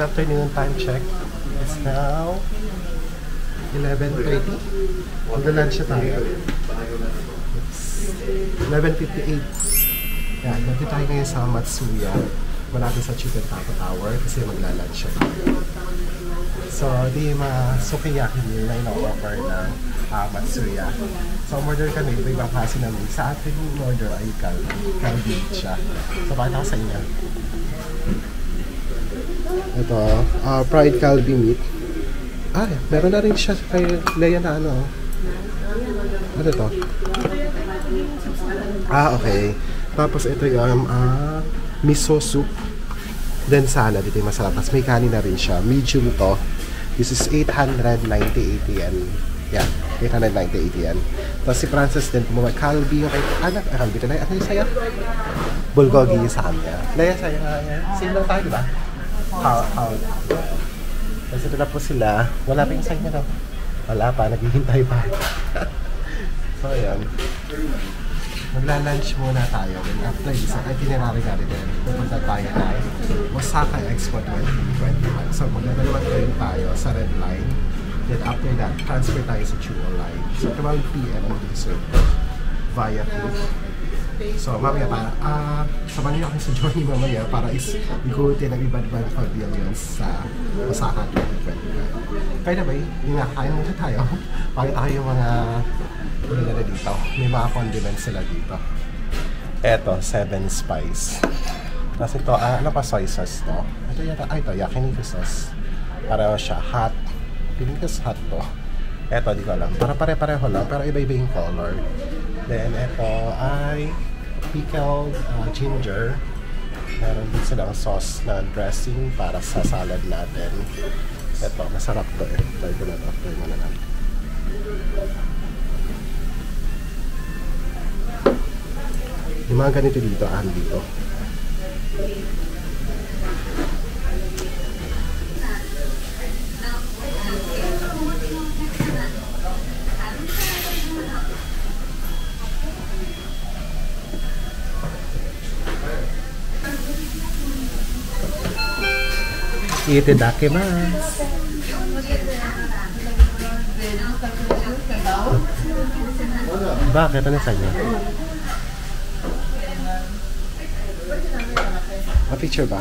afternoon time check. It's now 11:30. Magla-lunch na tayo. It's 11:58. Yan, nandito tayo ngayon sa Matsuya. Malapit sa Chicken Taco Tower kasi magla-lunch na tayo. So, di sukiyaki meal na ino-offer ng Matsuya. So, order kami, iba-ibang klase na meal. Sa ating order ay kalbi siya. So, pakita ko sa inyo. Ito, fried kalbi meat. Meron na rin siya kay Leia na ano. Ano to? Okay. Tapos ito yung miso soup. Then salad, ito yung masarap. Tapos may kanin na rin siya. Medium to. This is 890 yen. Yeah, 890 yen. Tapos si Francis din pumama. Kalbi, okay. Kalbi ito na. Ano yung saya? Bulgogi sa kanya. Leia, saya nga yan. Same lang tayo, diba? How? Tapos ito na po sila. Wala pa yung sign niya, no? Wala pa, naghihintay pa. So, ayan. Magla-lunch muna tayo. Then after this, itinerary natin din. Pupunta tayo na Osaka Expo 2021. So, magdadalawan tayo sa Red Line. Then after that, transfer tayo sa Chuo Line. So, 12 PM ang dessert via food. So, mamaya pa, samahan niyo ako sa journey mamaya para igutin ang iba't-ibang pavilions sa Osaka 2021. By the way, yun nga, kaya muna tayo. Pakita ko yung mga nila dito. May mga condiments sila dito. Eto, 7 spice. Tapos ito, ano pa soy sauce to? Ito yata, ito, yakiniku sauce. Pareho siya, hot. Piling ko hot to. Eto, di ko alam. Para pare-pareho lang, pero iba-iba yung color. Then, ito ay pickled ginger. Meron din silang sauce na dressing para sa salad natin. Ito, masarap to eh. Try ko na to. Try mo na lang. Yung mga ganito dito, dito. Itadakimasu. Bakit? Ano sa inyo? Picture ba?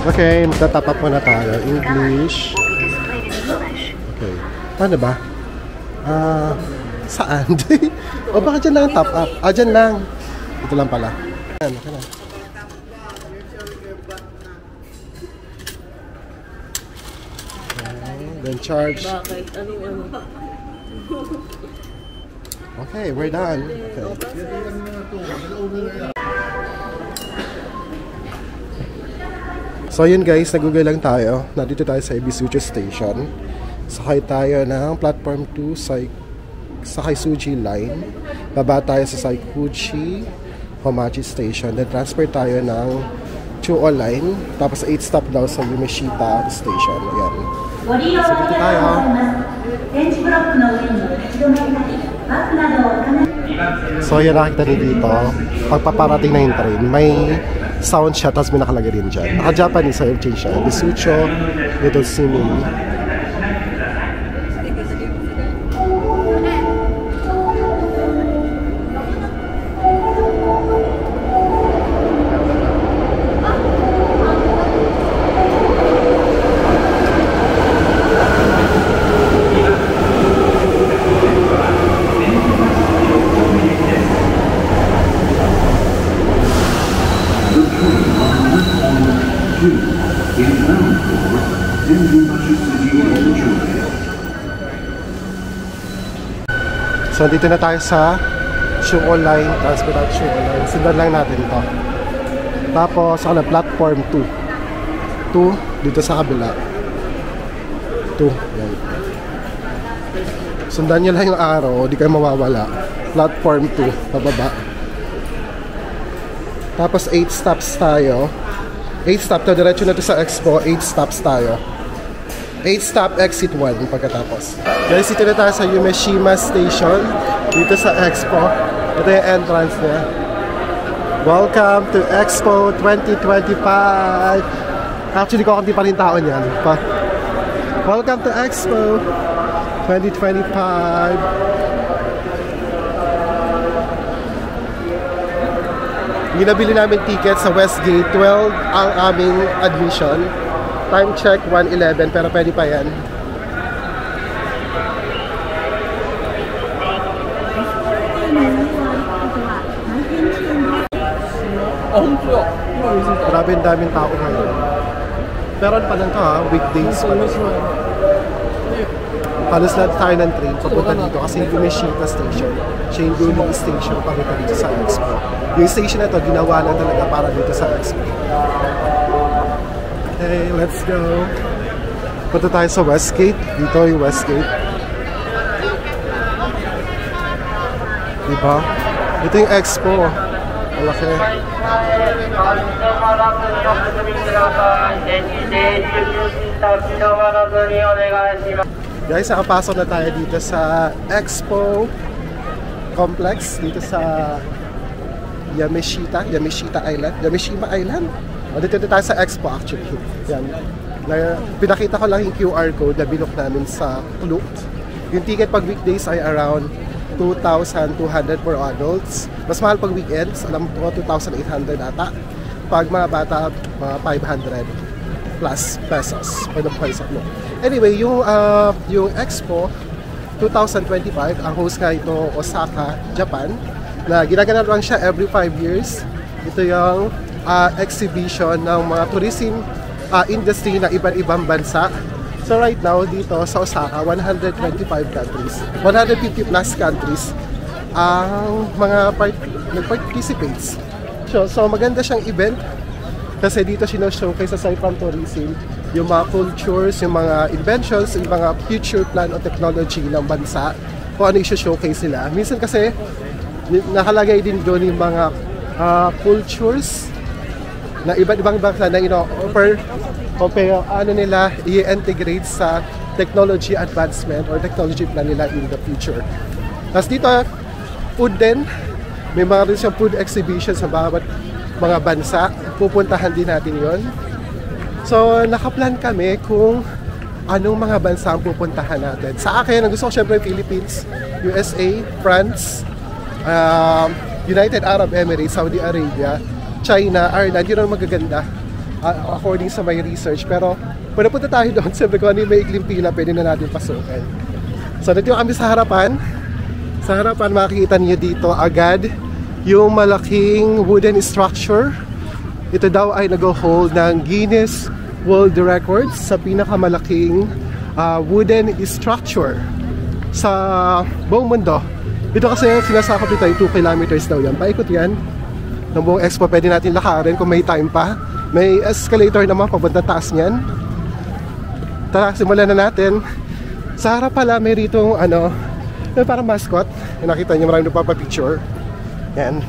Okay, magta-top up muna tayo. English. Okay. Paano ba? Saan? O baka dyan lang top up? Dyan lang. Ito lang pala. Ayan, okay na. Okay, then charge. Bakit? Ano? Okay, we're done. Okay. So yun guys, nag-google lang tayo. Nandito tayo sa Ibisuchu Station. Sakay tayo ng platform 2 sa Saikaisuji Line. Baba tayo sa Saikuchi Homachi Station. Then transfer tayo ng Chuo Line. Tapos 8 stop daw sa Yumeshita Station. Ayan. So dito tayo. So yan nakita niyo dito, pagpaparating na yung train, may sound siya, tapos may nakalagay rin dyan. Naka-Japanese, so change siya. Bisucho, Little Simi. So dito na tayo sa Chuo Line, transport at Chuo Line. Sundan lang natin ito. Tapos ako na platform 2. 2 dito sa kabila. 2. Yan. Sundan nyo lang yung araw, di kayo mawawala. Platform 2, pababa. Tapos 8 stops tayo. 8 stop to, diretso na to sa Expo. 8 stops tayo. 8 stop, exit 1 pagkatapos. Guys, dito na tayo sa Yumeshima Station. Dito sa Expo. Ito yung entrance niya. Welcome to Expo 2025. Actually, kukunti pa rin tao niyan. Welcome to Expo 2025. Ginabili namin ticket sa Westgate. 12 ang aming admission. Time check 1:11 pero pwede pa yan. Grabe ang daming tao ngayon. Meron pa lang to ha, weekdays pa lang. Halos lahat tayo ng train papunta dito kasi Yumeshima Station. Shinjuku Station papunta dito sa Expo. Yung station na to ginawa na talaga para dito sa Expo. Okay, let's go. Punta tayo sa Westgate. Dito yung Westgate. Diba? Ito yung Expo. Malaki. Guys, nakapasok na tayo dito sa Expo Complex. Dito sa Yameshita Island. Yameshima Island. O, dito tayo sa Expo actually. Yan. Pinakita ko lang yung QR code na binok namin sa Klook. Yung ticket pag weekdays ay around 2,200 for adults. Mas mahal pag weekends. Alam ko 2,800 ata. Pag mga bata, mga 500 plus pesos. Pwede po kayo sa Klook. Anyway, yung Expo 2025, ang host nga ito Osaka, Japan. Na ginagawa siya every 5 years. Ito yung exhibition ng mga tourism industry na iba't-ibang bansa. So right now, dito sa Osaka, 125 countries, 150 plus countries ang mga nag-participates. So maganda siyang event kasi dito sino-showcase aside from tourism yung mga cultures, yung mga inventions, yung mga future plan o technology ng bansa kung ano i-showcase nila. Minsan kasi nakalagay din doon yung mga cultures na iba't ibang bansa na offer ano nila i-integrate sa technology advancement or technology plan nila in the future. Tapos dito, food din. May mga rin siyang food exhibition sa bawat mga bansa. Pupuntahan din natin yon. So, nakaplan kami kung anong mga bansa ang pupuntahan natin. Sa akin, ang gusto ko syempre Philippines, USA, France, United Arab Emirates, Saudi Arabia, China, Ireland, yun ang magaganda according sa my research. Pero pwede punta tayo doon, siyempre kung ano yung may ikling pila, pwede na natin pasukin. So dito kami sa harapan. Sa harapan makikita niyo dito agad yung malaking wooden structure. Ito daw ay nag-hold ng Guinness World Records sa pinakamalaking wooden structure sa buong mundo. Ito kasi sinasakop dito ay 2 kilometers daw yan. Paikot yan ng buong Expo, pwede natin lakarin kung may time pa. May escalator naman papunta taas niyan. Tara, simulan na natin. Sa harap pala may rito may parang mascot. Nakita niyo maraming nagpapapicture. Yan.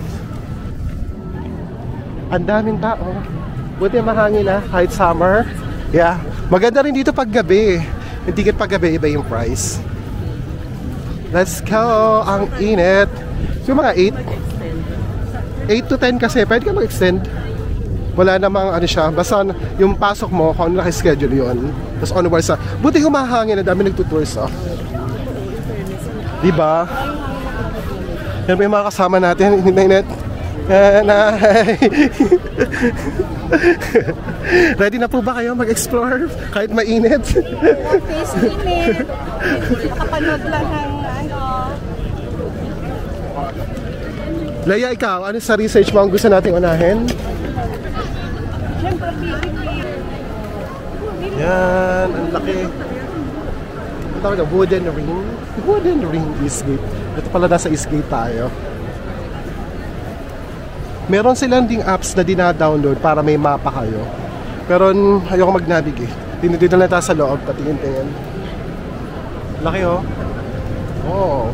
Ang daming tao. Buti mahangin na kahit summer. Yeah. Maganda rin dito pag gabi. Yung ticket pag gabi, iba yung price. Let's go! Ang init. Yung mga 8 to 10 kasi, pwede ka mag-extend. Wala namang ano siya, basta yung pasok mo, kung ano naka-schedule yun. Tapos onwards na. Buti humahangin, na dami nagtutours ah. Diba? Yan pa yung mga kasama natin, Net. Ready na po ba kayo mag-explore kahit mainit? Face init. Nakapanood lang ng ano. Leia, ikaw, ano sa research mo ang gusto nating unahin? Siyempre, PPP. Yan, ang laki. Ang tawag na wooden ring. Wooden ring Eastgate. Ito pala nasa Eastgate tayo. Meron silang ding apps na dina-download para may mapa kayo. Pero ayoko mag-navigate. Dito na tayo sa loob, patingin-tingin. Laki oh. Oh.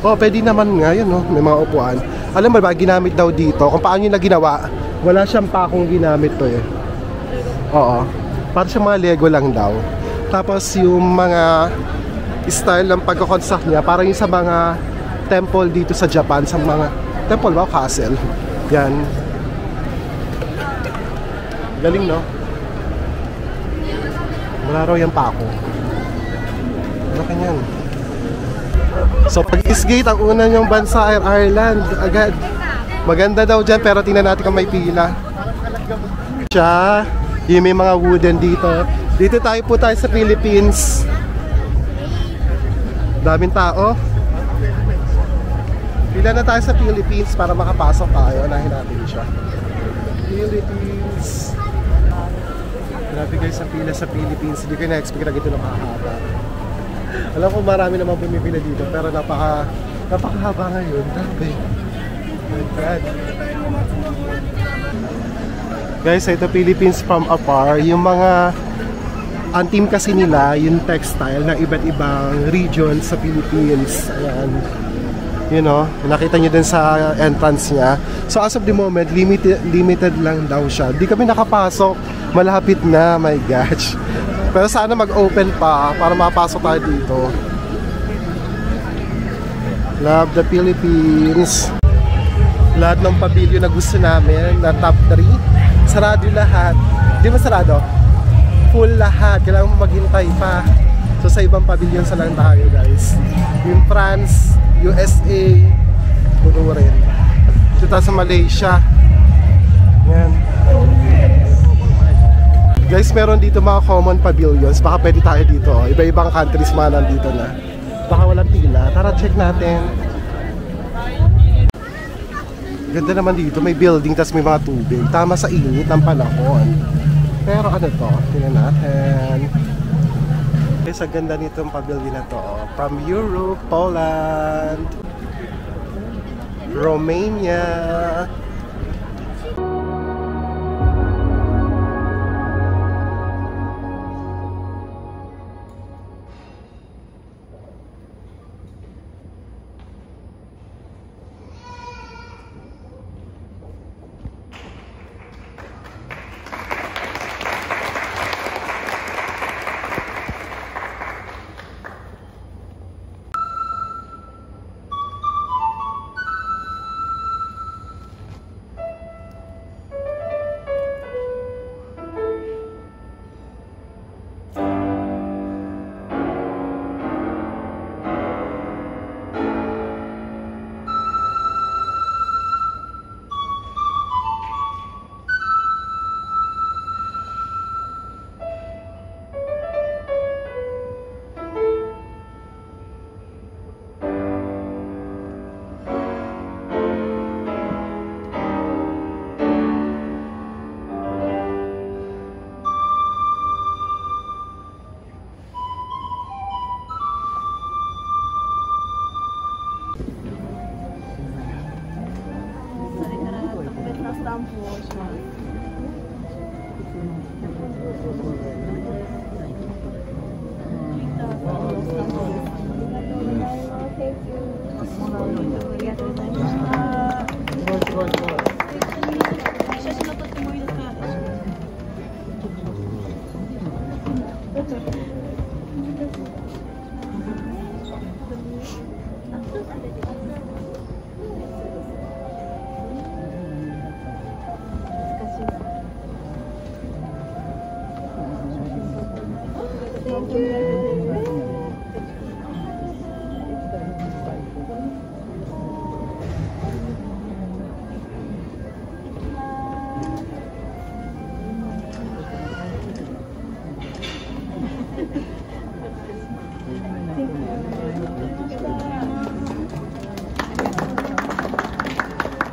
Oh, pwede naman nga yun, no? May mga upuan. Alam mo ba, ginamit daw dito. Kung paano yun na ginawa, wala siyang pakong ginamit to eh. Oo. Para siyang mga Lego lang daw. Tapos yung mga style ng pagkakonstruct niya, parang yung sa mga temple dito sa Japan, sa mga temple ba o castle. Yan. Galing, no? Wala raw yung pako. Ano kanyan? So pag Eastgate, ang una niyong bansa ay Ireland agad. Maganda daw dyan, pero tingnan natin kung may pila. Siya, yung may mga wooden dito. Dito tayo sa Philippines. Daming tao. Pila na tayo sa Philippines para makapasok tayo. Unahin natin siya. Philippines. Grabe guys, sa pila sa Philippines. Hindi ko na-expect na ito nakahaba. Alam ko marami naman bumipila dito, pero napakahaba ngayon. Grabe. My God. Guys, ito Philippines from afar. Yung mga ang team kasi nila, yung textile ng iba't ibang region sa Philippines. Ayan. You know, nakita nyo din sa entrance niya. So as of the moment, limited lang daw siya. Di kami nakapasok. Malapit na, my gosh. Pero sana mag-open pa para mapasok tayo dito. Love the Philippines. Lahat ng pavilion na gusto namin, na top 3, sarado lahat. Di ba sarado? Full lahat. Kailangan mo maghintay pa. So sa ibang pavilion sa lang tayo guys. Yung France, USA, puno rin. Dito tayo sa Malaysia. Yan. Guys, meron dito mga common pavilions. Baka pwede tayo dito. Iba-ibang countries mga nandito na. Baka walang pila. Tara, check natin. Ganda naman dito. May building, tas may mga tubig. Tama sa init ng panahon. Pero ano to? Tingnan natin. Guys, ang ganda nito ang pavilion na to. From Europe, Poland, Romania.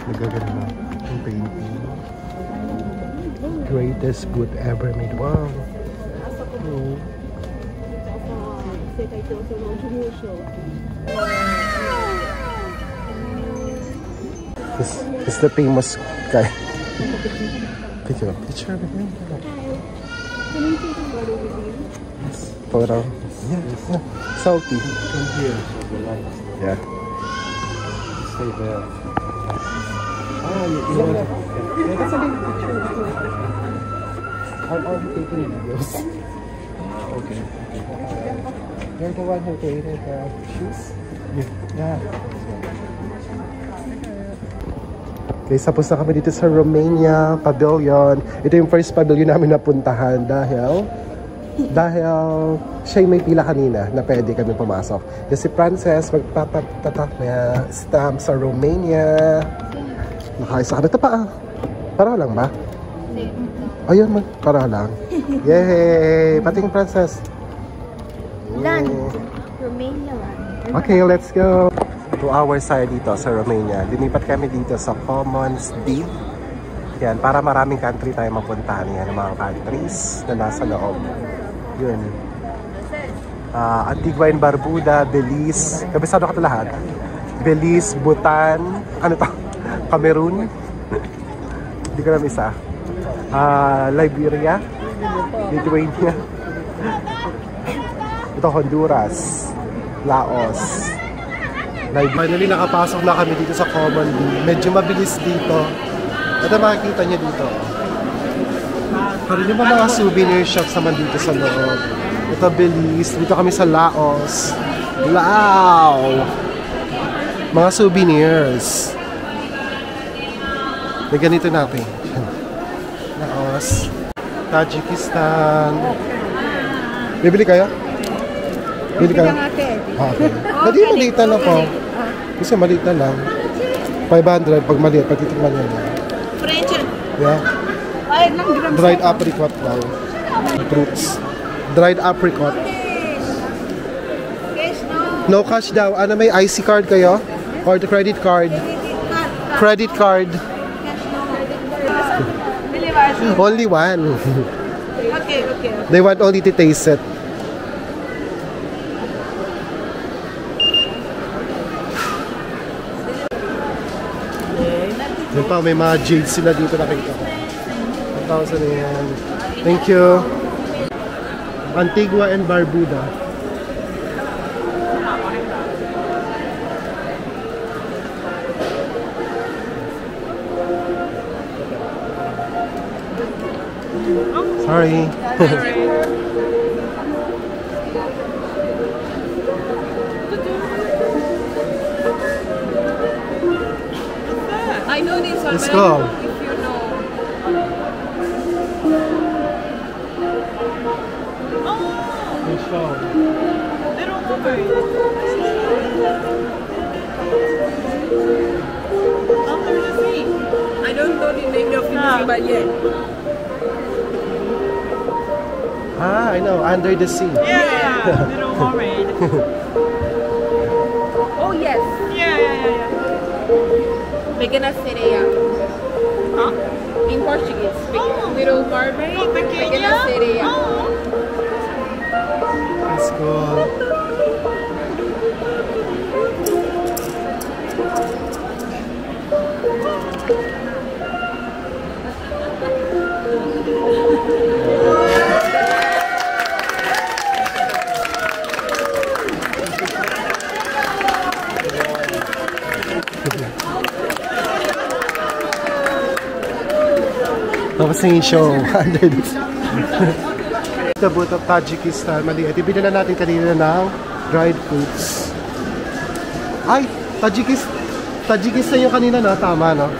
Nagaganda yung painting. Greatest boot ever made. Wow. Oh. This is the famous guy. Picture with him. Photo. Yeah. Selfie. Come here. Yeah. Stay there. Ah, you want to... Yeah, that's a good picture. I'm already taking videos. Okay. You're the one who created the shoes? Yeah. Okay, tapos na kami dito sa Romania Pavilion. Ito yung first pavilion namin napuntahan dahil siya yung may pila kanina na pwede kami pumasok. Yung si Frances magpapatatak na stamp sa Romania. Nakaisa ka na ito pa ah. Para lang ba? Ayun, para lang. Yay! Pating Frances. Lan. Romania lang. Okay, let's go. To our side dito sa Romania. Linipat kami dito sa Commons D. Yan, para maraming country tayo mapuntahan. Yan, mga countries na nasa loob. Yun. Antigua and Barbuda, Belize. Kabisado ka ito lahat. Belize, Bhutan, ano to? Cameroon. Hindi ko alam isa. Liberia, Lithuania. Ito, Honduras, Laos. Finally, nakapasok na kami dito sa Common D. Medyo mabilis dito. Ito makikita niyo dito. Pero yung mga souvenir shops naman dito sa loob. Ito Belize. Dito kami sa Laos. Wow! Mga souvenirs. May ganito natin. Laos. Tajikistan. Bibili kayo? Bibili kayo? Okay. Hindi, maliit na lang po. Kasi maliit na lang. 500 pag maliit. Pag titikman nyo na. French. Yeah. Dried apricot lang. Fruits. Dried apricot. No cash daw. Ano, may IC card kayo? Or the credit card? Credit card. Only one. Okay. They want only to taste it. Yun pa, may mga jades sila dito nakita ko. 1,000 na yan. Thank you. Antigua and Barbuda. Sorry. I know this one, Let's but go. I don't know if you know. Let's go. Little woman. Under the sea. I don't know the name of the but yeah. Ah, I know. Under the sea. Yeah, Little Mermaid. Oh yes. Yeah. Pequena sereia. Huh? In Portuguese. Little Mermaid. Oh, pequena sereia. Let's go. Tapos na yung show. The boot of Tajikistan. Maliit. Ibinala natin kanina ng dried fruits. Ay! Tajikistan yung kanina, no? Tama, no?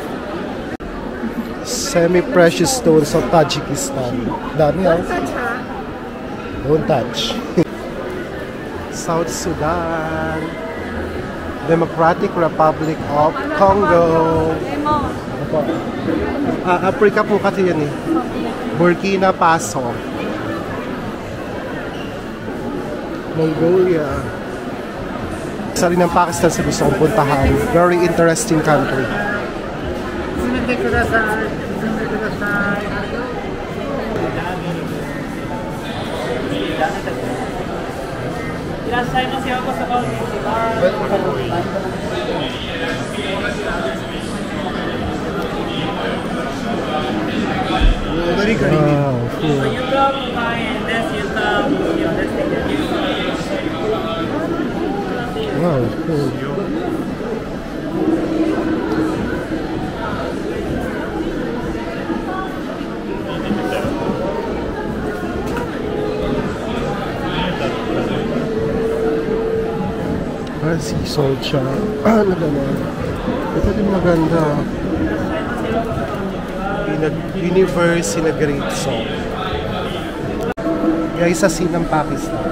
Semi-precious stones of Tajikistan. Dami, oh. Don't touch. South Sudan. Democratic Republic of Congo. Africa po kasi yan eh. Burkina Faso. Mongolia. Isa rin ng Pakistan sa gusto kong puntahan. Very interesting country. Very good. Wow, cool. You come by and that's your destination. Wow, cool. Sea salt siya. Ano naman? Ito din maganda. Universe in a Great Salt. Guys, sa sea ng Pakistan.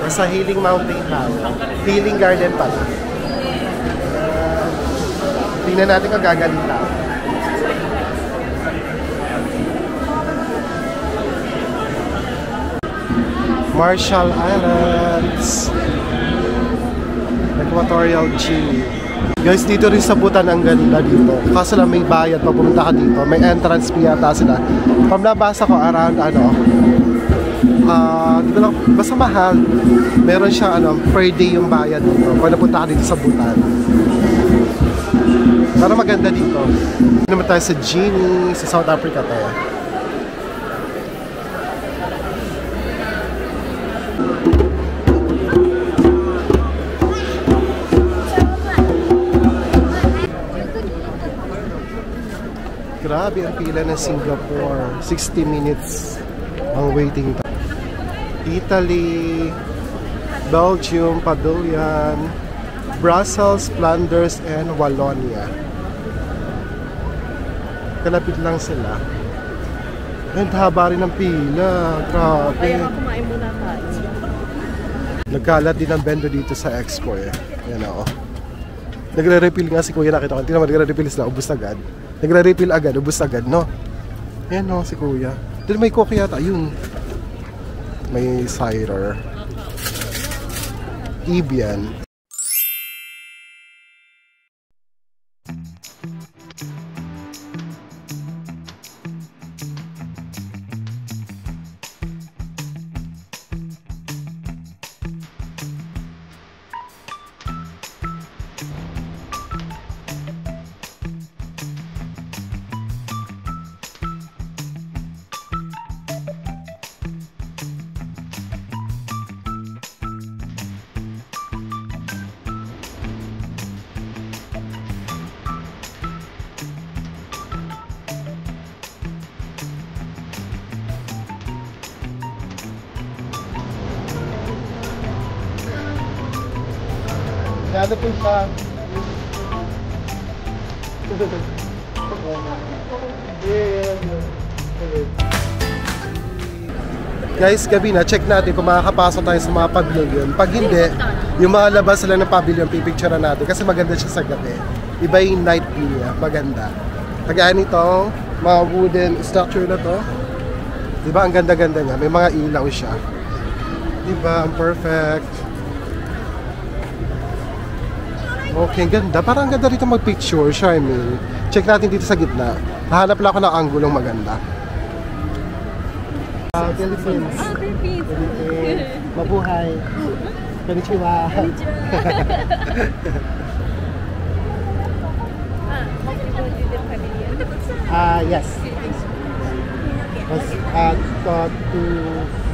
Nasa Healing Mountain tayo. Healing Garden pala. Tingnan natin kung gagaling tayo. Marshall Islands. Equatorial Guinea. Guys, dito rin sa Bhutan ang ganda dito. Kaso lang may bayad pag pumunta ka dito. May entrance fee yata sila. Pag nabasa ko around dito lang, basta mahal. Meron siyang per day yung bayad dito. Pag napunta ka dito sa Bhutan. Pero maganda dito. Naman tayo sa Guinea, sa South Africa tayo. Grabe ang pila ng Singapore. 60 minutes ang waiting time. Italy, Belgium, Pavilion, Brussels, Flanders, and Wallonia. Kalapit lang sila. And haba rin ang pila. Grabe. Kaya kumain muna tayo. Nagkalat din ang bendo dito sa Expo eh. Yan o. Nagre-refill nga si Kuya, nakita ko. Hindi naman nagre-refill sila, ubus agad. Nagre-refill agad, ubus agad, no? Ayan o, si Kuya. Doon may coke yata, yun. May cider. Evian. Ano po siya? Guys, gabi na, check natin kung makakapasok tayo sa mga pavilion. Pag hindi, yung mga labas sila ng pavilion, pipicture natin kasi maganda siya sa gabi. Iba yung night view niya, maganda. Kagaya nito, mga wooden structure na to. Diba, ang ganda-ganda niya. May mga ilaw siya. Diba, ang perfect. Okay, ganda. Parang ganda rito mag-picture, Charmaine. Check natin dito sa gitna. Hahanap lang ako ng anggulong maganda. Philippines. Philippines. Mabuhay. Konnichiwa. Yes.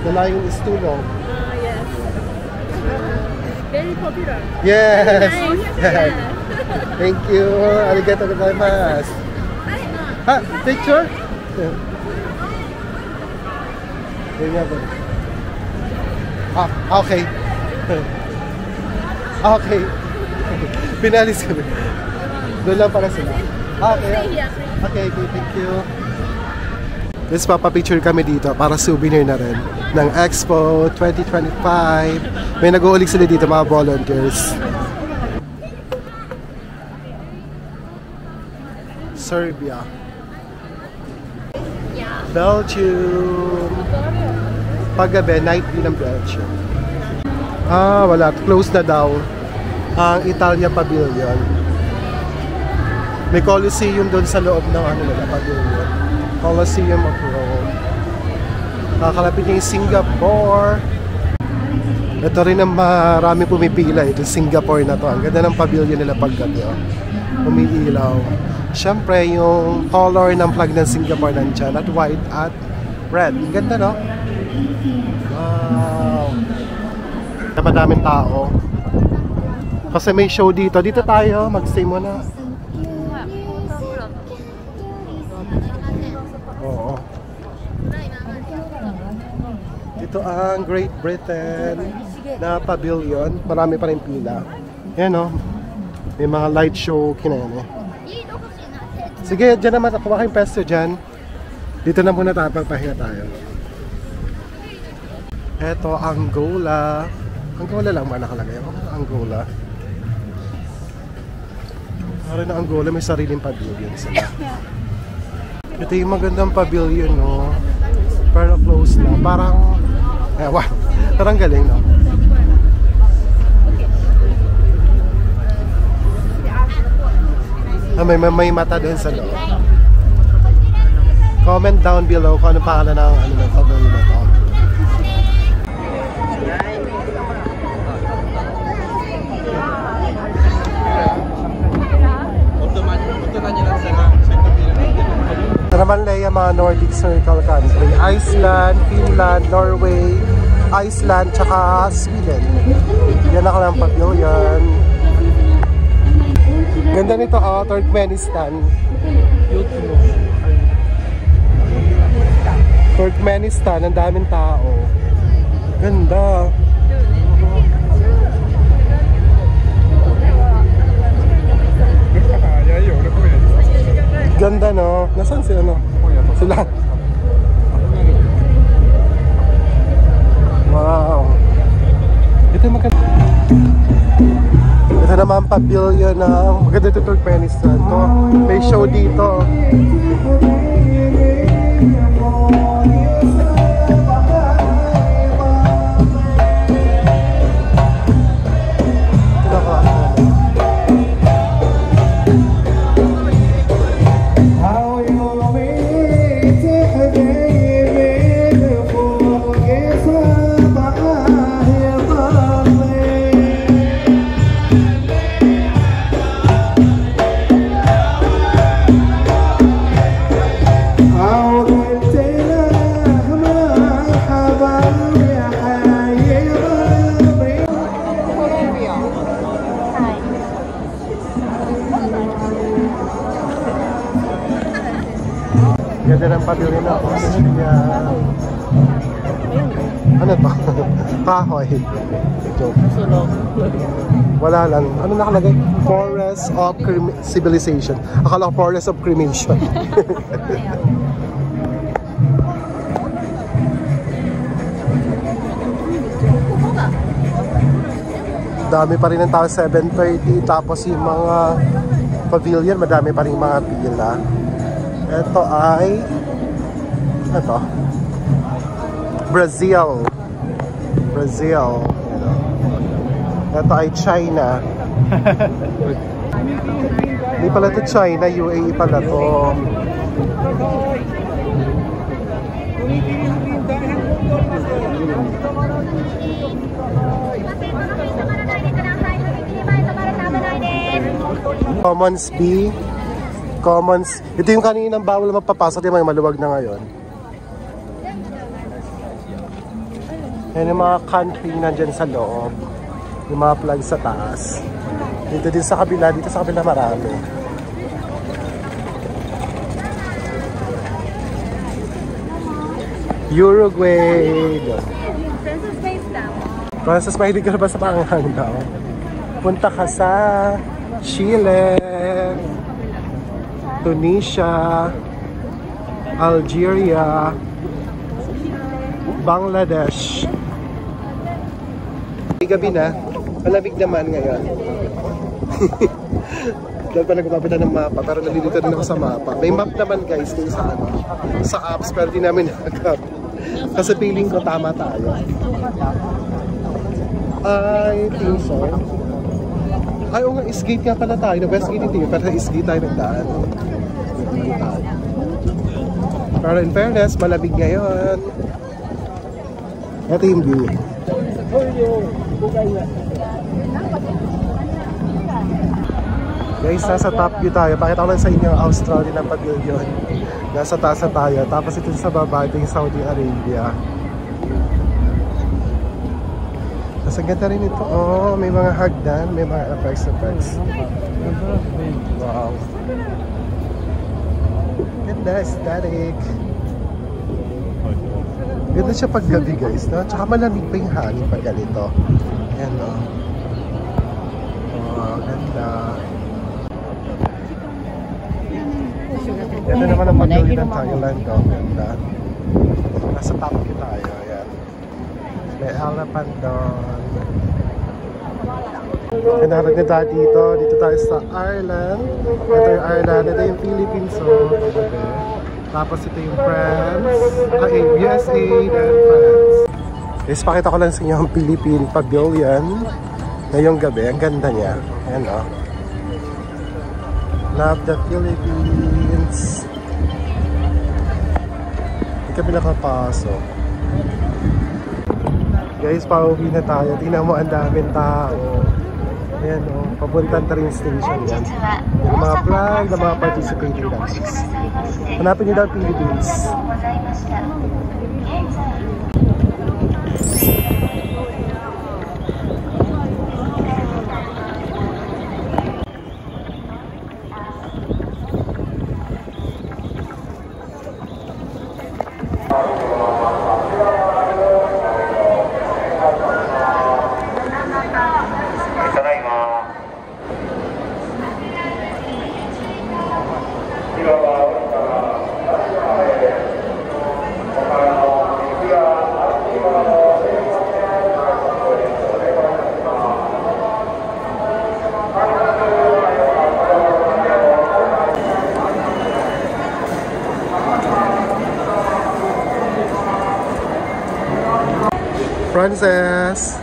The line is too long. Yes. Very popular. Yes. Yeah. Thank you. Arigatou gozaimasu. Ha, picture? Okay. Okay. Pinalis ko. Doon lang para sila. Okay. Okay, thank you. Let's papapicture kami dito para souvenir na rin ng Expo 2025. May nag-uulig sila dito, mga volunteers. Serbia. Belgium. Paggabi, night view ng Belgium. Wala. Close na daw. ang Italia Pavilion. May Colosseum doon sa loob ng pavilion. Colosseum of Rome. Kakalapit niya yung Singapore. Ito rin ang marami pumipila. Ito Singapore na to. Ang ganda ng pavilion nila paggabi. Umiilaw. Siyempre, yung color ng flag ng Singapore nandyan. At white at red. Ang ganda, no? Wow! Madaming tao. Kasi may show dito. Dito tayo. Mag-stay muna. Oo. Ito ang Great Britain na pavilion. Marami pa rin pila. Yan, no? May mga light show. Kinayan eh. Sige, dyan naman. Kuha kayong pesto dyan. Dito na muna tayo. Pagpahinga tayo. Ito, Angola. Angola lang ba nakalagay? Angola. Parang na Angola, may sariling pavilion sila. Ito yung magandang pavilion, no? Pero close na. Parang, ewan. Parang galing, no? May mata doon sa loob. Comment down below kung ano pangalan ng pavilion na to. Naman Leia, mga Nordic Circle country. Iceland, Finland, Norway, Iceland, tsaka Sweden. Yan ako ng pavilion. Ganda nito, Turkmenistan. Turkmenistan, ang daming tao. Ganda. Ganda, no? Nasaan sila, no? Sila. Wow. Ito maganda. Ito naman pavilion na maganda ito Turkmenistan. To. May show dito. Ganda ng pavilion na Austria. Ano to? Kahoy. Joke. Wala lang. Ano nakalagay? Forest of Civilization. Akala ko Forest of Cremation. Dami pa rin ng tao, 7:30. Tapos yung mga pavilion, madami pa rin mga pila. Ito ay Brazil. Ito ay China. Hindi pala ito China, UAE pala ito. Commons. Ito yung kaninang bawal magpapasok, yung maluwag na ngayon. Yan yung mga country nandyan sa loob. Yung mga flag sa taas. Dito din sa kabila, marami. Uruguay. Francis, mahilig ka na ba sa panghang daw? Punta ka sa Chile, Tunisia, Algeria, Bangladesh. Gabi na, malamig naman ngayon. Dahil pa nagpapapitan ng mapa, pero nalilito din ako sa mapa. May map naman guys dun sa apps, pero di namin nagap. Kasi feeling ko tama tayo. I think so. Ay, oo nga, Eastgate nga pala tayo. Westgate hindi, pero sa Eastgate tayo nagdaan. Pero in fairness, malamig ngayon. Ito yung view. Guys, nasa top view tayo. Pakita ko lang sa inyo ang Australia na pavilion. Nasa taas na tayo. Tapos ito sa baba, ito yung Saudi Arabia. Mas ang ganda rin ito. Oh, may mga hagdan, may mga effects. Wow. Ganda, aesthetic. Ganda siya pag gabi, guys, no? Tsaka malamig pa yung hangin pag ganito. Ayan, no? Oh, ganda. Ganda naman ang pagawin ng Thailand, no? Ganda. Nasa top view tayo, ayan. May elephant doon. Kinaharap na tayo dito. Dito tayo sa Ireland. Ito yung Ireland. Ito yung Philippines. So, tapos ito yung France. USA and France. Guys, pakita ko lang sa inyo ang Philippine Pavilion. Ngayong gabi. Ang ganda niya. Ayan, o. Love the Philippines. Hindi kami nakapasok. Guys, pauwi na tayo. Tingnan mo, ang daming tao. Ayan, o. Papuntang train station yan. Yung mga flag, yung mga participating dances. Hanapin nyo daw Philippines. Frances,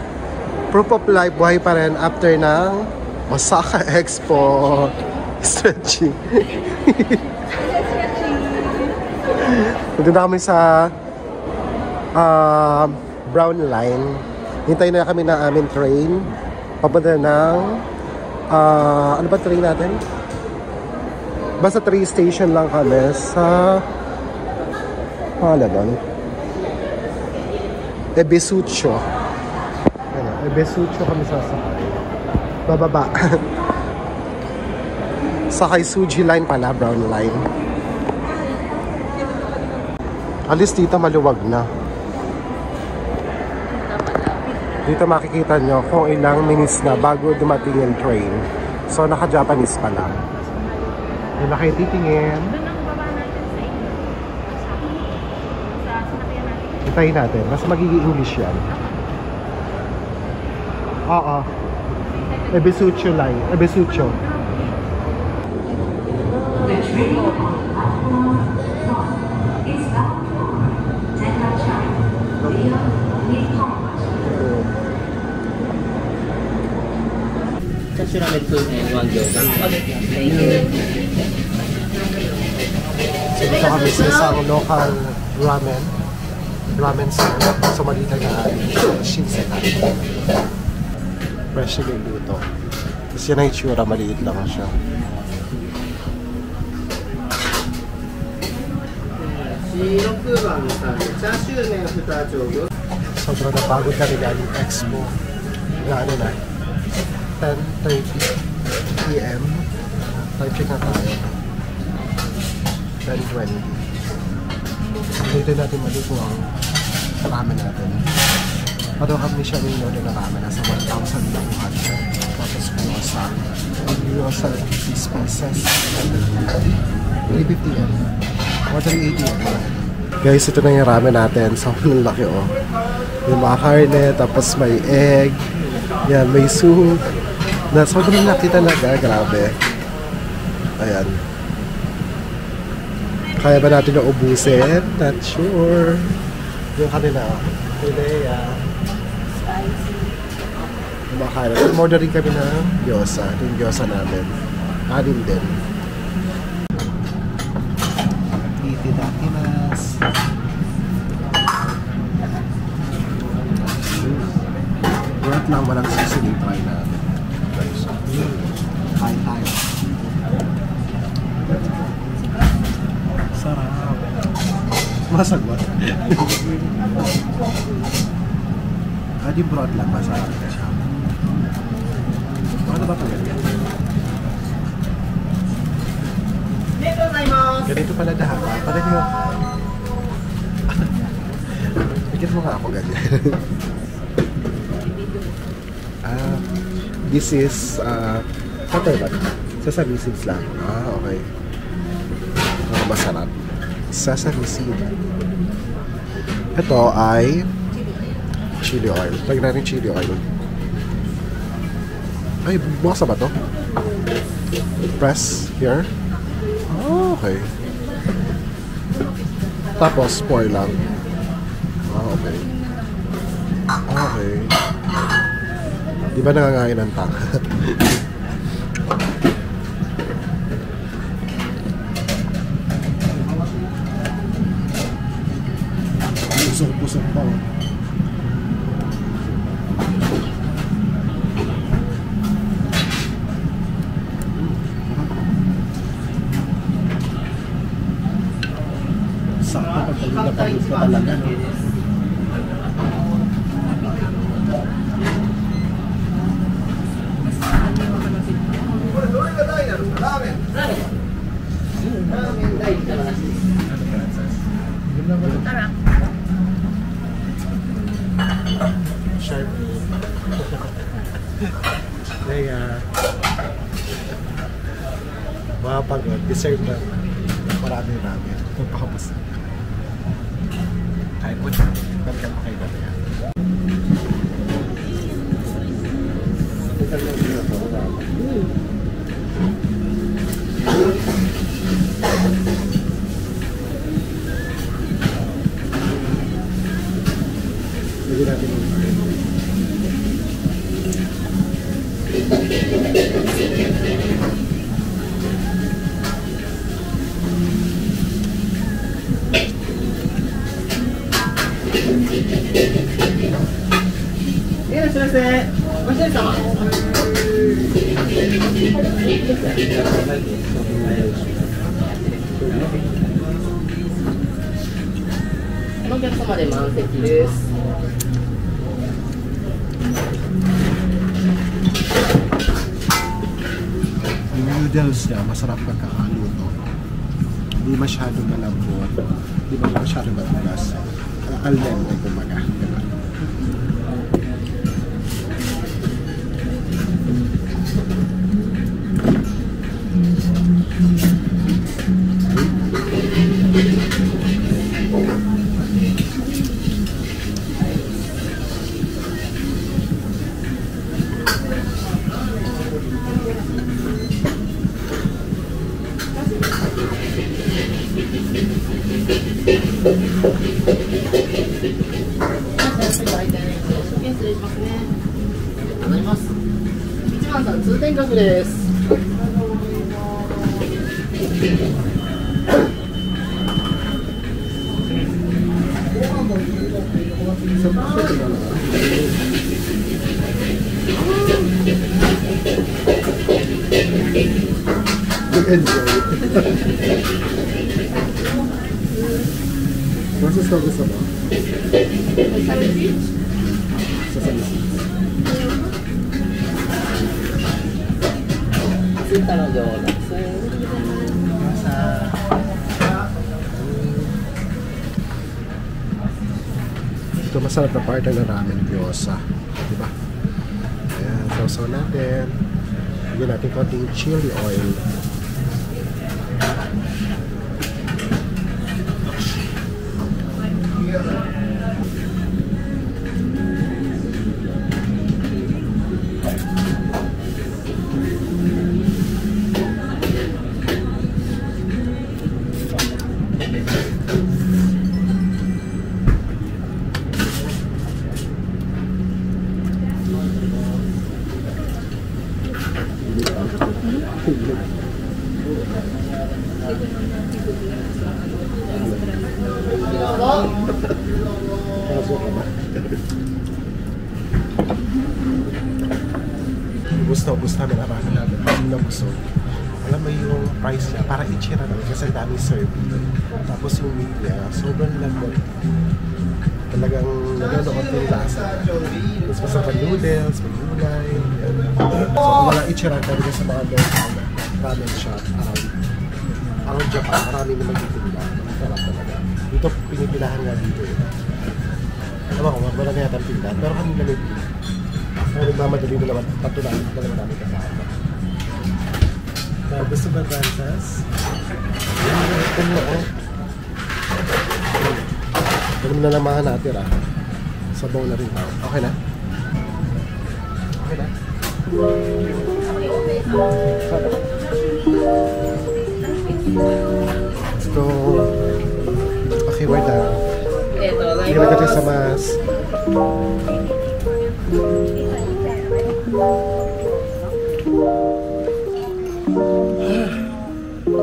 proof of life, buhay pa rin after ng Osaka Expo. Stretching. Ito na kami sa Brown Line. Hintayin na kami na aming train. Papunta ng ano ba train natin? Basta 3 station lang kami sa doon? Ebesucho. Ano, Ebesucho kami sasakay. Bababa. Sakay Suji Line pala, Brown Line. Alis dito maluwag na. Dito makikita nyo kung ilang minutes na bago dumating yung train. So naka-Japanese pa lang. Yung nakititingin. Hintayin natin. Mas magiging English yan. Oo. Ebesucho Line. Ebesucho. Ramen food and one gyoza. Okay, thank you. So dito kami sa isang local ramen store. So malita na Shinsekai. Fresh yung luto. Tapos yan ang itsura, maliit lang siya. Sobrang napagod na rin yung expo. Ano na 10:30 PM. Time check na tayo. 10:20. Dito natin maluto ang ramen natin. Pero kami siya rin yun na ramen. Nasa 1,000 lang yung hotshot. Tapos gyoza. Gyoza 50 pieces. 350 yan. O 380 yan. Guys, ito na yung ramen natin. Sobrang laki oh. May mga karne, tapos may egg. Yan, may soup. Na sobrang laki talaga, grabe. Ayan. Kaya ba natin na ubusin? Not sure. Yung kanila, Pilea. kumakain. Order rin kami ng gyoza. Ito yung gyoza namin. Anin din. Itadakimasu. Worth lang walang seasoning. Try namin. Guys. Kain tayo. Sarap. Masagwa. Di broth lang. Masarap na siya. Ano ba ito yan? Ganito pala dapat. Parang mo. Bigyan mo nga ako ganyan. This is butter ba? Sesame seeds lang. Okay. Masarap. Sesame seed. Ito ay chili oil. Lagyan natin chili oil. Ay, bukas ba ito? Press here. Okay. Tapos, pour lang. Okay. Okay. Di ba nangangain ng tanga? Pusok-pusok pa. Sakto pag pagod ka talaga, no? Sharp. Kaya makapagod, deserve na marami namin. Pagpakapos. Kahit mo na, balikan mo kayo na yan. Hindi natin yung noodles niya, masarap pagkakaluto. Hindi masyadong malambot, hindi masyadong matigas. Al dente, kumbaga. Diba? Enjoy. Nasa store gusto mo? Sesame seeds? Sesame seeds. Sinta na doon. Ito masarap na part na ramen gyoza. Diba? Ayan, sausaw natin. Bigyan natin konting chili oil. Ubus namin ang arahan namin. Hindi na busog. Alam mo yung price niya, para i-cheera namin kasi ang daming serving. Tapos yung meat niya, sobrang lambot. Talagang naganood yung lasa. Tapos masarap ang noodles, may gulay. So kung walang i-cheera talaga sa mga local ramen shop around Japan, marami naman dito nila. Masarap talaga. Dito pinipilahan nga dito eh. Alam ko, wala na yata ang pindahan, pero kanina may pindahan. Kaya nagmamadali na naman, patulahin na naman namin kasama. Gusto ba, Frances? Ito mo, oh. Ito mo na lang mga natira. Sabaw na rin tao. Okay na? Okay na? So, okay, we're done. Hindi ka natin sa mas.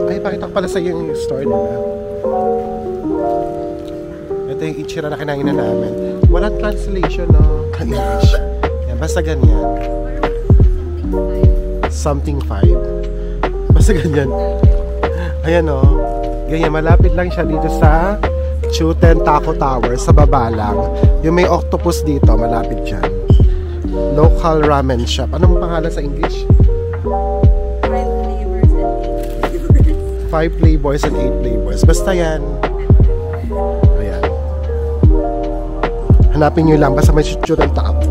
Ay, pakita ko pala sa iyo yung store nila. Ito yung ichira na kinain na namin. Walang translation, no? English. Yan, basta ganyan. Something 5. Basta ganyan. Ayan, no? Ganyan, malapit lang siya dito sa Chuten Taco Tower, sa baba lang. Yung may octopus dito, malapit dyan. Local ramen shop. Anong pangalan sa English? 5 flavors and 8 flavors. Basta yan. Ayan. Hanapin nyo lang. Basta may Chuten Taco.